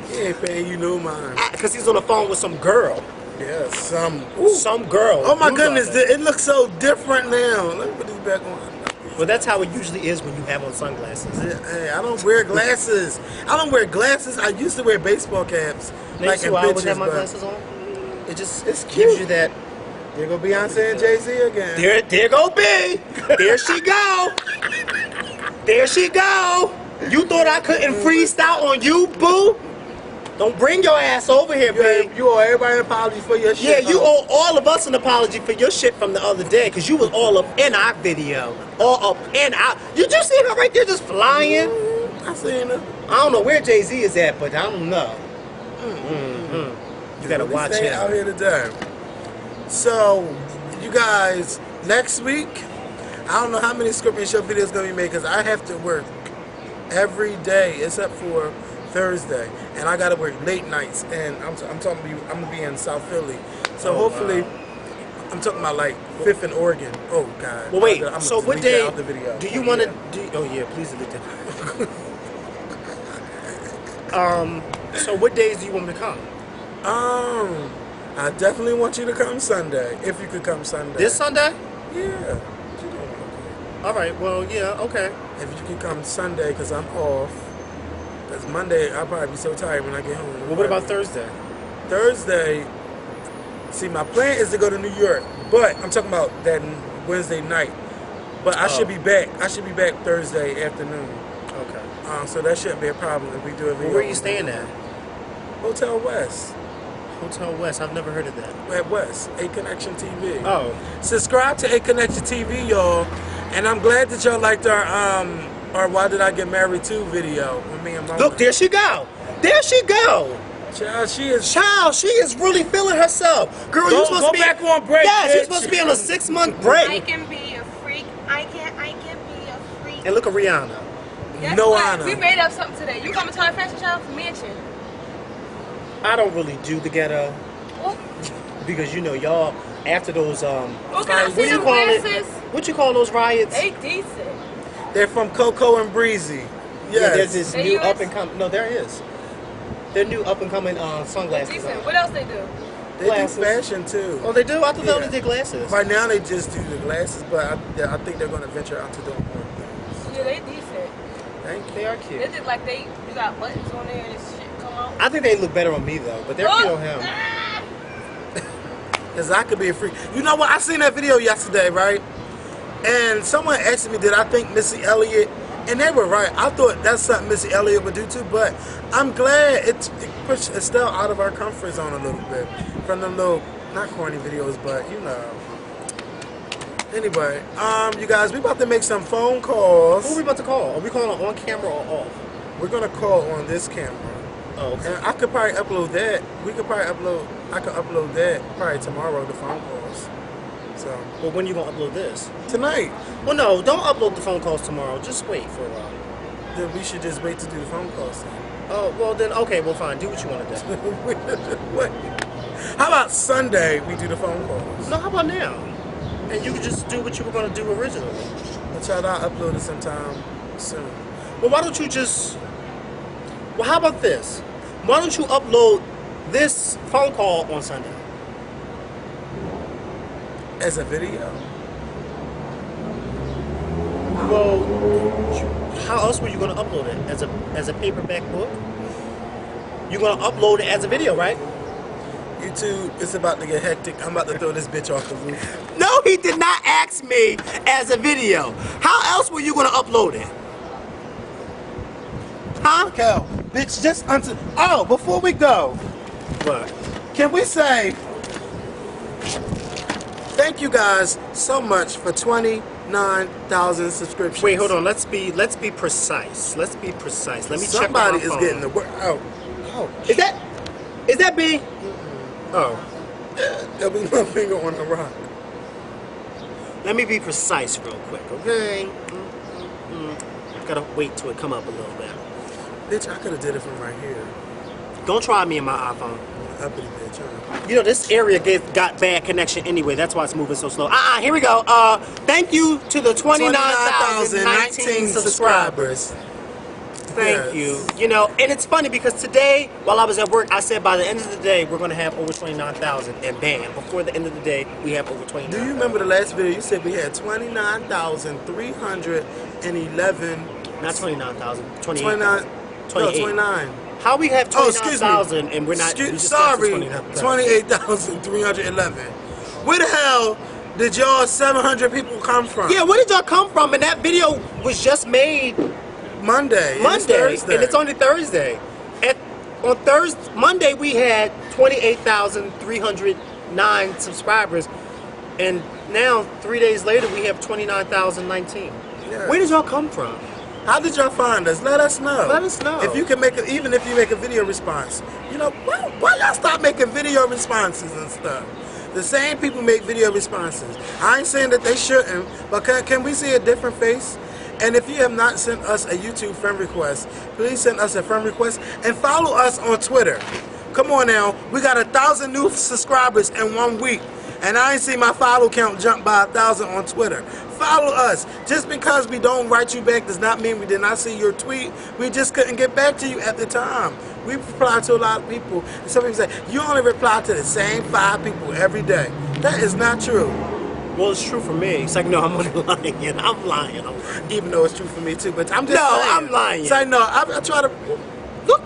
[SPEAKER 1] He ain't paying you no mind.
[SPEAKER 2] Because he's on the phone with some girl.
[SPEAKER 1] Yeah, some
[SPEAKER 2] girl.
[SPEAKER 1] Oh my goodness, it looks so different now. Let me put this back on.
[SPEAKER 2] Well, that's how it usually is when you have on sunglasses.
[SPEAKER 1] Hey, I don't wear glasses. I used to wear baseball caps.
[SPEAKER 2] Like in pictures, I always have my glasses on.
[SPEAKER 1] It's cute.
[SPEAKER 2] Gives you that.
[SPEAKER 1] There go Beyonce and Jay-Z again.
[SPEAKER 2] There go B. There she go. There she go. You thought I couldn't freestyle on you, boo? Don't bring your ass over here, babe.
[SPEAKER 1] You owe everybody an apology for your shit.
[SPEAKER 2] Yeah, you owe all of us an apology for your shit from the other day, because you was all up in our video. All up in our... Did you see her right there just flying?
[SPEAKER 1] I seen her.
[SPEAKER 2] I don't know where Jay-Z is at, but I don't know. You gotta watch him.
[SPEAKER 1] Out here today. So, you guys, next week, I don't know how many Skorpion Show videos gonna be made, because I have to work every day except for Thursday, and I gotta work late nights, and I'm talking to you, I'm gonna be in South Philly, so hopefully, wow. I'm talking about like 5th and Oregon. Oh God.
[SPEAKER 2] Well, wait. So what day do you want to do? Oh yeah, please delete that. So what days do you want me to come?
[SPEAKER 1] I definitely want you to come Sunday, if you could come Sunday.
[SPEAKER 2] This Sunday?
[SPEAKER 1] Yeah.
[SPEAKER 2] All right. Well, yeah. Okay.
[SPEAKER 1] If you can come Sunday, because I'm off. Because Monday, I'll probably be so tired when I get home.
[SPEAKER 2] Well, what about Thursday?
[SPEAKER 1] Thursday, see, my plan is to go to New York, but I'm talking about that Wednesday night. But I should be back. I should be back Thursday afternoon.
[SPEAKER 2] Okay.
[SPEAKER 1] So that shouldn't be a problem if we do it.
[SPEAKER 2] Well, where are you staying at?
[SPEAKER 1] Hotel West.
[SPEAKER 2] Hotel West. I've never heard of that.
[SPEAKER 1] At West, A Connection TV.
[SPEAKER 2] Oh.
[SPEAKER 1] Subscribe to A Connection TV, y'all. And I'm glad that y'all liked our Why Did I Get Married To video with me and Mama.
[SPEAKER 2] Look, there she go. There she go.
[SPEAKER 1] Child, she is
[SPEAKER 2] really feeling herself. Girl, you supposed to be
[SPEAKER 1] back on break.
[SPEAKER 2] Yes,
[SPEAKER 1] bitch.
[SPEAKER 2] you're supposed to be on a 6-month break.
[SPEAKER 3] I can be a freak. I can be a freak.
[SPEAKER 2] And look at Rihanna.
[SPEAKER 3] Guess
[SPEAKER 1] No
[SPEAKER 3] what?
[SPEAKER 1] honor.
[SPEAKER 3] We made up something today. You coming to our fashion show? Mansion.
[SPEAKER 2] I don't really do the ghetto
[SPEAKER 3] What?
[SPEAKER 2] because you know y'all after those
[SPEAKER 3] What can I see them glasses?
[SPEAKER 2] What you call those riots?
[SPEAKER 3] They decent.
[SPEAKER 1] They're from Coco and Breezy.
[SPEAKER 2] Yeah, there's
[SPEAKER 1] Yes.
[SPEAKER 2] this
[SPEAKER 3] They
[SPEAKER 2] new
[SPEAKER 3] US?
[SPEAKER 2] up and coming. No, there is. They're new up and coming sunglasses.
[SPEAKER 3] Decent. What else they do?
[SPEAKER 1] They
[SPEAKER 2] Glasses.
[SPEAKER 1] do fashion too.
[SPEAKER 2] Oh, they do. I thought they
[SPEAKER 1] Yeah.
[SPEAKER 2] only did glasses.
[SPEAKER 1] Right now they just do the glasses, but I think they're going to venture out to do more things.
[SPEAKER 3] Yeah, they decent.
[SPEAKER 1] Thank you.
[SPEAKER 2] They are
[SPEAKER 3] They
[SPEAKER 2] cute.
[SPEAKER 3] look like you got buttons on there and this shit come out.
[SPEAKER 2] I think they look better on me though, but they're cute on him.
[SPEAKER 1] Because I could be a freak. You know what? I seen that video yesterday, right? And someone asked me, did I think Missy Elliott? And they were right. I thought that's something Missy Elliott would do too, but I'm glad it pushed Estelle out of our comfort zone a little bit. From them little, not corny videos, but you know. Anyway, you guys, we about to make some phone calls.
[SPEAKER 2] Who are we about to call? Are we calling on camera or off?
[SPEAKER 1] We're going to call on this camera.
[SPEAKER 2] Oh, okay.
[SPEAKER 1] And I could probably upload that. I could upload that probably tomorrow, the phone calls. So,
[SPEAKER 2] Well, when you gonna upload this?
[SPEAKER 1] tonight,
[SPEAKER 2] Well, no, don't upload the phone calls tomorrow. Just wait for a while.
[SPEAKER 1] then we should just wait to do the phone calls then.
[SPEAKER 2] Oh, well then, okay, well fine. Do what you want to do.
[SPEAKER 1] Wait. How about Sunday we do the phone calls?
[SPEAKER 2] No, how about now? And you can just do what you were gonna do originally.
[SPEAKER 1] I'll try to upload it sometime soon.
[SPEAKER 2] Well, why don't you just? Well, how about this? Why don't you upload this phone call on Sunday?
[SPEAKER 1] As a video.
[SPEAKER 2] Well, how else were you gonna upload it? As a paperback book? You're gonna upload it as a video, right?
[SPEAKER 1] YouTube, it's about to get hectic. I'm about to throw this bitch off the roof.
[SPEAKER 2] No, he did not ask me as a video. How else were you gonna upload it? Huh?
[SPEAKER 1] Cal, bitch, just until. Oh, before we go,
[SPEAKER 2] What?
[SPEAKER 1] can we say thank you guys so much for 29,000 subscriptions.
[SPEAKER 2] Wait, hold on. Let's be precise. Let's be precise. Let me
[SPEAKER 1] Somebody
[SPEAKER 2] check my
[SPEAKER 1] is
[SPEAKER 2] phone.
[SPEAKER 1] getting the word out. Oh,
[SPEAKER 2] Is that me? Oh.
[SPEAKER 1] there'll be my finger on the rock.
[SPEAKER 2] Let me be precise real quick, okay? Gotta wait till it come up a little bit.
[SPEAKER 1] Bitch, I could have did it from right here.
[SPEAKER 2] Don't try me in my iPhone.
[SPEAKER 1] Uppity bitch, huh?
[SPEAKER 2] You know, this area got bad connection anyway. That's why it's moving so slow. Here we go. Thank you to the 29,019 subscribers. Thank you. You know, and it's funny because today, while I was at work, I said by the end of the day, we're going to have over 29,000. And bam, before the end of the day, we have over 29,000.
[SPEAKER 1] Do you remember the last video? You said we had 29,311.
[SPEAKER 2] Not 29,000.
[SPEAKER 1] 29.
[SPEAKER 2] 28,000.
[SPEAKER 1] No, 29.
[SPEAKER 2] How we have
[SPEAKER 1] Oh, excuse me.
[SPEAKER 2] 29,000 and we're not... we just got to
[SPEAKER 1] Sorry,
[SPEAKER 2] 29,000.
[SPEAKER 1] 28,311. Where the hell did y'all 700 people come from?
[SPEAKER 2] Yeah, where did y'all come from? And that video was just made
[SPEAKER 1] Monday.
[SPEAKER 2] Monday, and it's only Thursday. On Monday, we had 28,309 subscribers, and now 3 days later, we have 29,019.
[SPEAKER 1] Yeah.
[SPEAKER 2] Where did y'all come from?
[SPEAKER 1] How did y'all find us? Let us know.
[SPEAKER 2] Let us know.
[SPEAKER 1] If you can make even if you make a video response. You know, why y'all stop making video responses and stuff? The same people make video responses. I ain't saying that they shouldn't, but can we see a different face? And if you have not sent us a YouTube friend request, please send us a friend request and follow us on Twitter. Come on now, we got 1,000 new subscribers in 1 week. And I ain't seen my follow count jump by 1,000 on Twitter. Follow us. Just because we don't write you back does not mean we did not see your tweet. We just couldn't get back to you at the time. We reply to a lot of people. And some people say, you only reply to the same 5 people every day. That is not true.
[SPEAKER 2] Well, it's true for me. It's like, no, I'm only lying. I'm lying.
[SPEAKER 1] Even though it's true for me too, but I'm just
[SPEAKER 2] No,
[SPEAKER 1] saying.
[SPEAKER 2] I'm lying.
[SPEAKER 1] It's like, no, I try to...
[SPEAKER 2] Look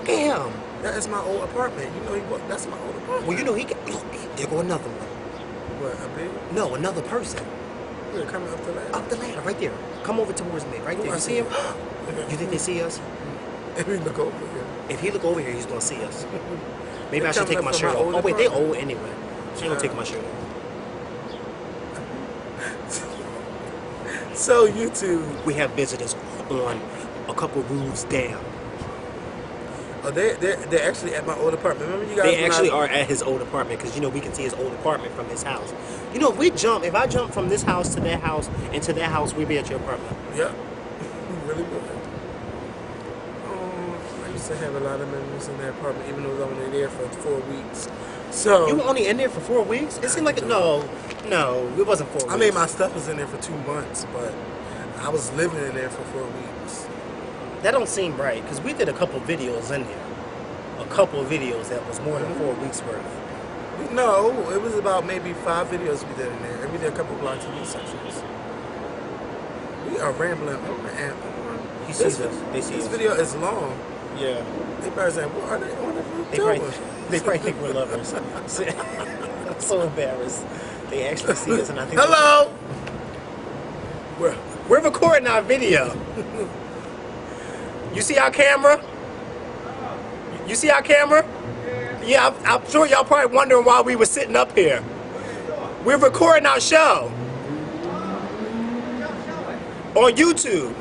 [SPEAKER 2] at him.
[SPEAKER 1] That is my old apartment. You know, that's my old apartment.
[SPEAKER 2] Well, you know, look, there go another one.
[SPEAKER 1] What, a big?
[SPEAKER 2] No, another person.
[SPEAKER 1] We're coming up the ladder.
[SPEAKER 2] Up the ladder, right there. Come over towards me, right there.
[SPEAKER 1] I
[SPEAKER 2] You see him? You think they see us?
[SPEAKER 1] If we look over here.
[SPEAKER 2] If he look over here, he's gonna see us. Maybe
[SPEAKER 1] They're
[SPEAKER 2] I should take
[SPEAKER 1] coming
[SPEAKER 2] my
[SPEAKER 1] up from
[SPEAKER 2] shirt
[SPEAKER 1] my
[SPEAKER 2] off.
[SPEAKER 1] old
[SPEAKER 2] Oh wait, they
[SPEAKER 1] apartment.
[SPEAKER 2] old anyway. I ain't gonna take my shirt off.
[SPEAKER 1] So YouTube,
[SPEAKER 2] We have visitors on a couple roofs down.
[SPEAKER 1] oh, they're actually at my old apartment. Remember you guys?
[SPEAKER 2] They
[SPEAKER 1] when
[SPEAKER 2] actually
[SPEAKER 1] I-
[SPEAKER 2] are at his old apartment because we can see his old apartment from his house. If I jump from this house to that house and to that house, we'd be at your apartment.
[SPEAKER 1] Yeah, really good. I used to have a lot of memories in that apartment, even though I was only there for 4 weeks. So
[SPEAKER 2] You were only in there for 4 weeks? It seemed like no, it wasn't 4 weeks.
[SPEAKER 1] I mean, my stuff was in there for 2 months, but I was living in there for 4 weeks.
[SPEAKER 2] That don't seem right because we did a couple videos in there. A couple videos that was more than 4 weeks worth.
[SPEAKER 1] No, it was about maybe 5 videos we did in there. And we did a couple Block TV sections. We are rambling on and on.
[SPEAKER 2] He sees us. They see
[SPEAKER 1] This
[SPEAKER 2] us.
[SPEAKER 1] video is long.
[SPEAKER 2] Yeah.
[SPEAKER 1] They probably saying, what are they on the roof
[SPEAKER 2] They
[SPEAKER 1] doing?
[SPEAKER 2] probably think we're lovers. I'm so embarrassed. They actually see us and I think
[SPEAKER 1] Hello!
[SPEAKER 2] we're recording our video. You see our camera? You see our camera? Yeah, I'm sure y'all probably wondering why we were sitting up here. We're recording our show on YouTube.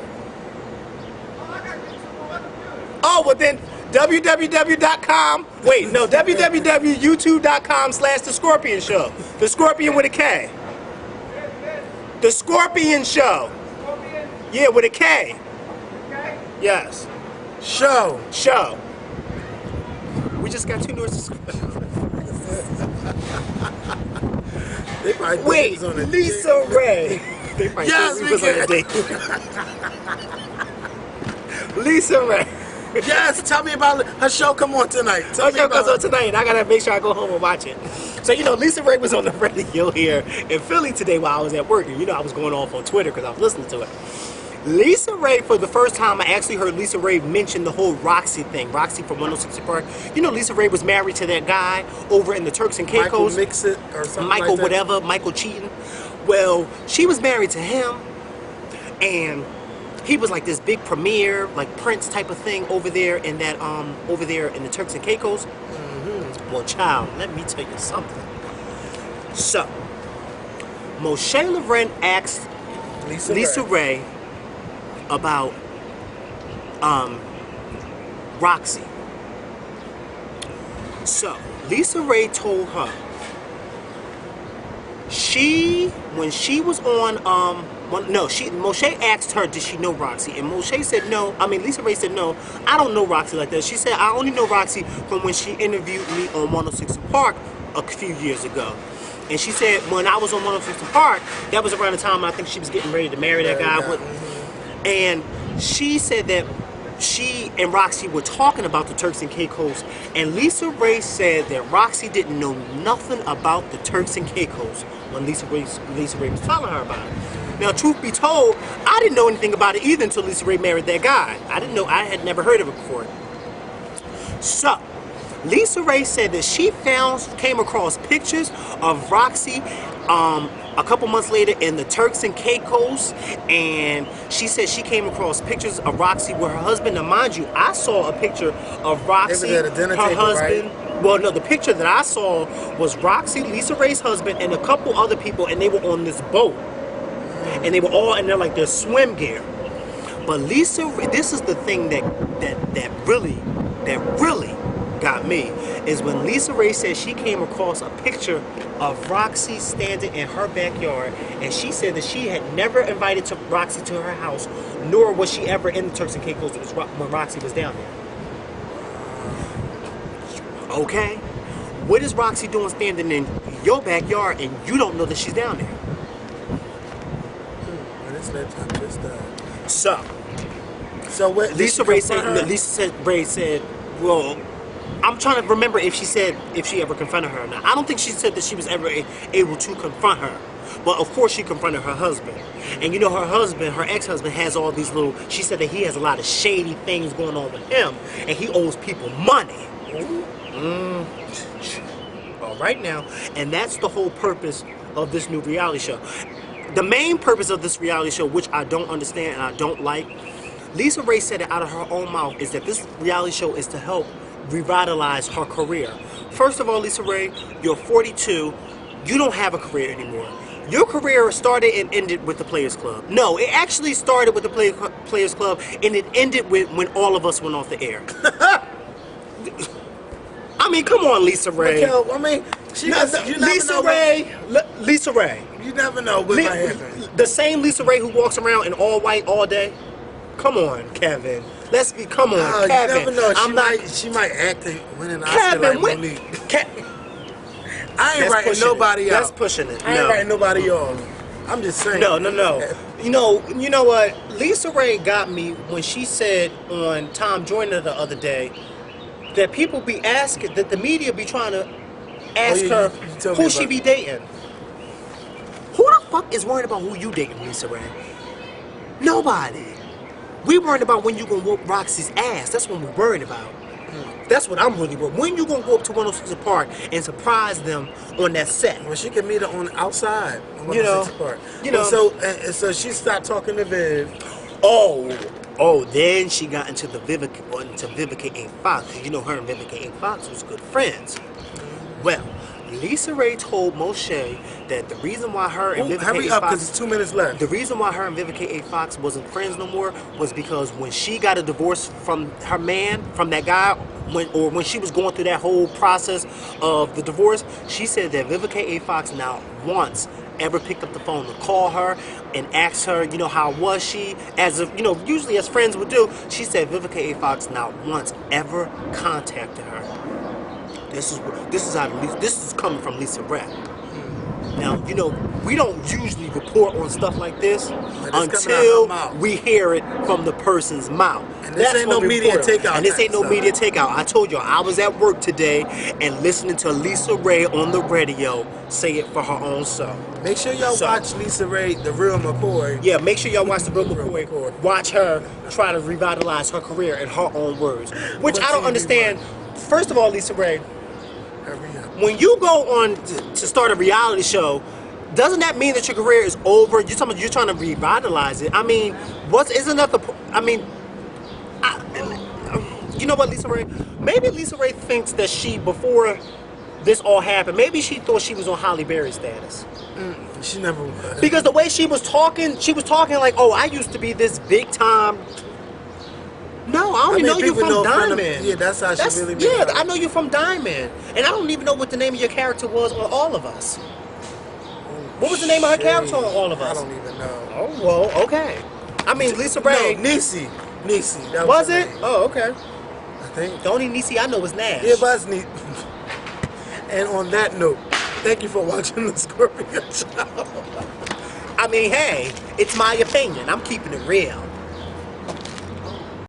[SPEAKER 2] Oh, well then www.com. Wait, no, www.youtube.com/theskorpionshow. The Skorpion with a K. The Skorpion Show. Yeah, with a K. Yes.
[SPEAKER 1] Show.
[SPEAKER 2] Show. We just got 2 new subscribers.
[SPEAKER 1] They probably thought
[SPEAKER 2] Wait,
[SPEAKER 1] we was on a
[SPEAKER 2] LisaRaye. They probably
[SPEAKER 1] Yes,
[SPEAKER 2] thought
[SPEAKER 1] we
[SPEAKER 2] was on a
[SPEAKER 1] can.
[SPEAKER 2] date. LisaRaye.
[SPEAKER 1] Yes, tell me about her show. Come on tonight. Tell
[SPEAKER 2] Our
[SPEAKER 1] me
[SPEAKER 2] show
[SPEAKER 1] about
[SPEAKER 2] comes on tonight. I gotta make sure I go home and watch it. So LisaRaye was on the radio here in Philly today while I was at work, and I was going off on Twitter because I was listening to it. LisaRaye, for the first time, I actually heard LisaRaye mention the whole Roxy thing. Roxy from 106 Park. LisaRaye was married to that guy over in the Turks and
[SPEAKER 1] Michael
[SPEAKER 2] Caicos.
[SPEAKER 1] Mix It or something
[SPEAKER 2] Michael
[SPEAKER 1] like that.
[SPEAKER 2] whatever, Michael Cheaton. Well, she was married to him, and he was like this big premier, like Prince type of thing over there in that over there in the Turks and Caicos. Well, child, let me tell you something. So, Moshe Loren asked LisaRaye about Roxy. So, LisaRaye told her when she was on Moshe asked her, did she know Roxy? And Moshe said no. LisaRaye said no, I don't know Roxy like that. She said, I only know Roxy from when she interviewed me on 106 Park a few years ago. And she said when I was on 106 Park, that was around the time I think she was getting ready to marry that guy. And she said that she and Roxy were talking about the Turks and Caicos, and LisaRaye said that Roxy didn't know nothing about the Turks and Caicos when LisaRaye was telling her about it. Now, truth be told, I didn't know anything about it either until LisaRaye married that guy. I had never heard of it before. So, LisaRaye said that she came across pictures of Roxy a couple months later in the Turks and Caicos, and she said she came across pictures of Roxy with her husband. Now, mind you, I saw a picture of Roxy,
[SPEAKER 1] They was at a dinner
[SPEAKER 2] her
[SPEAKER 1] table,
[SPEAKER 2] husband.
[SPEAKER 1] right?
[SPEAKER 2] Well, no, the picture that I saw was Roxy, LisaRaye's husband, and a couple other people, and they were on this boat, and they were all in their swim gear. But this is the thing that really got me, is when LisaRaye said she came across a picture of Roxy standing in her backyard, and she said that she had never invited Roxy to her house, nor was she ever in the Turks and Caicos when Roxy was down there. Okay? What is Roxy doing standing in your backyard and you don't know that she's down there?
[SPEAKER 1] And it's that time just
[SPEAKER 2] So
[SPEAKER 1] what?
[SPEAKER 2] LisaRaye said, well, I'm trying to remember if she ever confronted her or not. I don't think she said that she was ever able to confront her. But of course she confronted her husband. And her husband, her ex-husband, has all these she said that he has a lot of shady things going on with him, and he owes people money. All right now. And that's the whole purpose of this new reality show. The main purpose of this reality show, which I don't understand and I don't like, LisaRaye said it out of her own mouth is that this reality show is to help revitalize her career. First of all, LisaRaye, you're 42. You don't have a career anymore. Your career started and ended with the Players Club. No, it actually started with the Players Club, and it ended with when all of us went off the air. I mean, come on, LisaRaye.
[SPEAKER 1] Makael, I mean,
[SPEAKER 2] LisaRaye.
[SPEAKER 1] You never know what might happen.
[SPEAKER 2] The same LisaRaye who walks around in all white all day. Come on, Kevin. Come on, Kevin.
[SPEAKER 1] You never know. She might act and win an Oscar like Monique. I ain't writing nobody out.
[SPEAKER 2] That's pushing it.
[SPEAKER 1] I ain't writing nobody off. I'm just saying.
[SPEAKER 2] No. You know what? LisaRaye got me when she said on Tom Joyner the other day that people be asking, that the media be trying to ask her who she be dating. Who the fuck is worried about who you dating, LisaRaye? Nobody. We worried about when you gonna whoop Roxy's ass. That's what we're worried about. That's what I'm really worried. When you gonna go up to 106 Park and surprise them on that set?
[SPEAKER 1] Well, she can meet her on outside on 106 Park. So she stopped talking to Viv.
[SPEAKER 2] Oh, then she got into Vivica A. Fox. You know, her and Vivica A. Fox was good friends. Well, LisaRaye told Moshe that the reason why her and Vivica
[SPEAKER 1] hurry
[SPEAKER 2] A.
[SPEAKER 1] up,
[SPEAKER 2] Fox,
[SPEAKER 1] because it's 2 minutes left.
[SPEAKER 2] the reason why her and Vivica A. Fox wasn't friends no more was because when she got a divorce from her man, from that guy, when she was going through that whole process of the divorce, she said that Vivica A. Fox not once ever picked up the phone to call her and ask her, you know, how was she? As if, you know, usually as friends would do. She said Vivica A. Fox not once ever contacted her. This is coming from LisaRaye. Now, you know, we don't usually report on stuff like this until we hear it from the person's mouth.
[SPEAKER 1] And this ain't no media takeout.
[SPEAKER 2] And this ain't no media takeout. I told you, I was at work today and listening to LisaRaye on the radio say it for her own self.
[SPEAKER 1] Make sure y'all watch LisaRaye, The Real McCoy.
[SPEAKER 2] Yeah, make sure y'all watch The Real McCoy. Watch her try to revitalize her career in her own words. Which I don't understand. First of all, LisaRaye, when you go on to start a reality show, doesn't that mean that your career is over? You're trying to revitalize it. I mean, isn't that the? I mean, you know what, LisaRaye? Maybe LisaRaye thinks that before this all happened, maybe she thought she was on Halle Berry status.
[SPEAKER 1] She never was.
[SPEAKER 2] Because the way she was talking like, oh, I used to be this big time. No, I only know you from Diamond.
[SPEAKER 1] Yeah, that's how she really made it.
[SPEAKER 2] Yeah, I know you from Diamond. And I don't even know what the name of your character was on All of Us. What was the name of her character on All of Us?
[SPEAKER 1] I don't even know.
[SPEAKER 2] Oh, well, okay. I mean, LisaRaye.
[SPEAKER 1] No, Niecy. That
[SPEAKER 2] was it? Oh, okay.
[SPEAKER 1] I think.
[SPEAKER 2] The only Niecy I know is Nash.
[SPEAKER 1] Yeah, but it's neat. And on that note, thank you for watching The Skorpion Show.
[SPEAKER 2] I mean, hey, it's my opinion. I'm keeping it real.